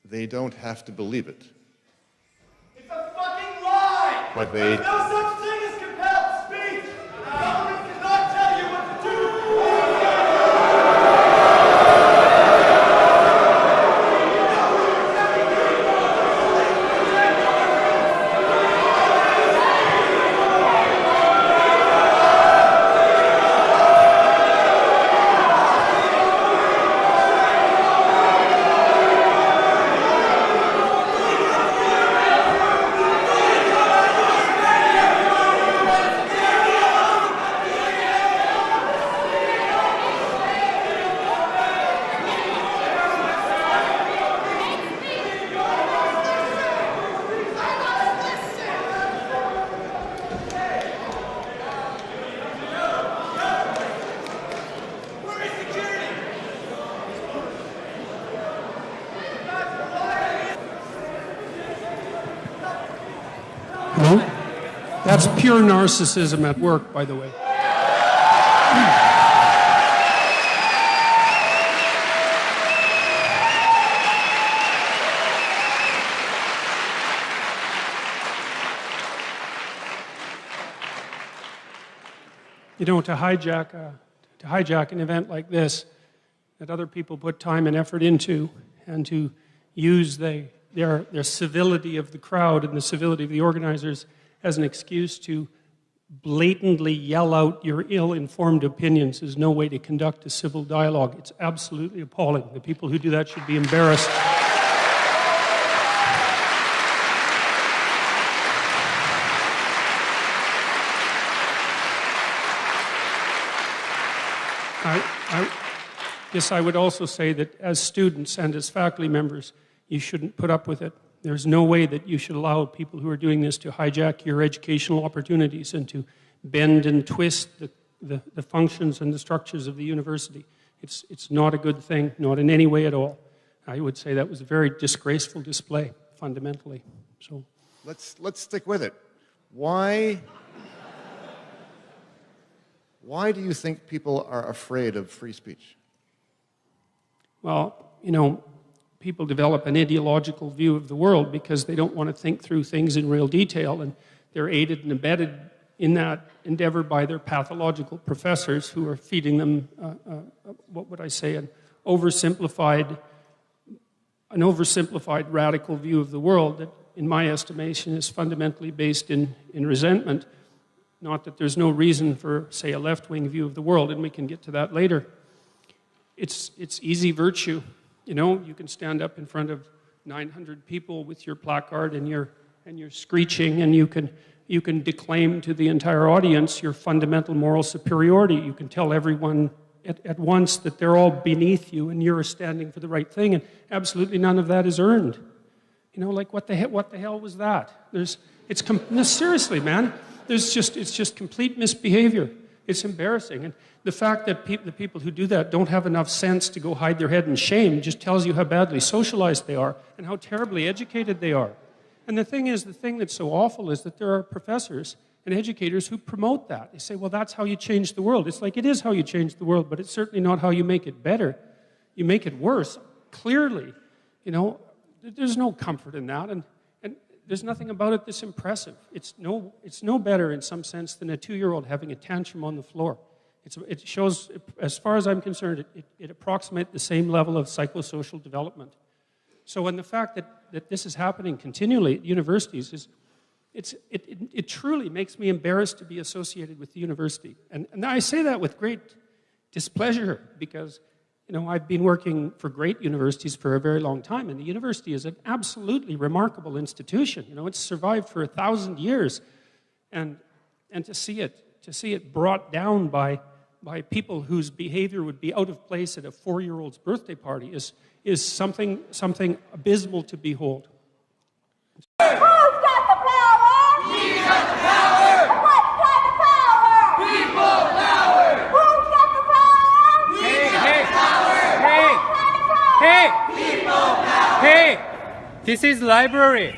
they don't have to believe it. It's a fucking lie! But they... There's no such thing as compelled speech! The government cannot tell you what to do! That's pure narcissism at work, by the way. You know, to hijack an event like this that other people put time and effort into, and to use their civility of the crowd and the civility of the organizers as an excuse to blatantly yell out your ill-informed opinions is no way to conduct a civil dialogue. It's absolutely appalling. The people who do that should be embarrassed. I guess I would also say that as students and as faculty members, you shouldn't put up with it. There's no way that you should allow people who are doing this to hijack your educational opportunities and to bend and twist the functions and the structures of the university. It's not a good thing, not in any way at all. I would say that was a very disgraceful display, fundamentally. So let's stick with it. Why do you think people are afraid of free speech? Well, you know, people develop an ideological view of the world because they don't want to think through things in real detail, and they're aided and abetted in that endeavor by their pathological professors who are feeding them, what would I say, an oversimplified radical view of the world that, in my estimation, is fundamentally based in resentment. Not that there's no reason for, say, a left-wing view of the world, and we can get to that later. It's easy virtue. You know, you can stand up in front of 900 people with your placard and you're screeching, and you can declaim to the entire audience your fundamental moral superiority. You can tell everyone at once that they're all beneath you and you're standing for the right thing, and absolutely none of that is earned. You know, like what the hell was that? No, seriously, man. It's just complete misbehavior. It's embarrassing. And the fact that the people who do that don't have enough sense to go hide their head in shame just tells you how badly socialized they are and how terribly educated they are. And the thing that's so awful is that there are professors and educators who promote that. They say, well, that's how you change the world. It's like, it is how you change the world, but it's certainly not how you make it better. You make it worse, clearly. You know, there's no comfort in that. And there's nothing about it that's impressive. It's no better in some sense than a 2-year-old having a tantrum on the floor. It shows, as far as I'm concerned, it approximates the same level of psychosocial development. So when the fact that this is happening continually at universities it truly makes me embarrassed to be associated with the university. And I say that with great displeasure because, you know, I've been working for great universities for a very long time, and the university is an absolutely remarkable institution. You know, it's survived for 1,000 years, and to see it brought down by people whose behavior would be out of place at a 4-year-old's birthday party is something abysmal to behold. Who's got the power? We got the power! What kind of power? People power! Who's got the power? We got the power! What kind of power? Hey! People power! Hey! This is library.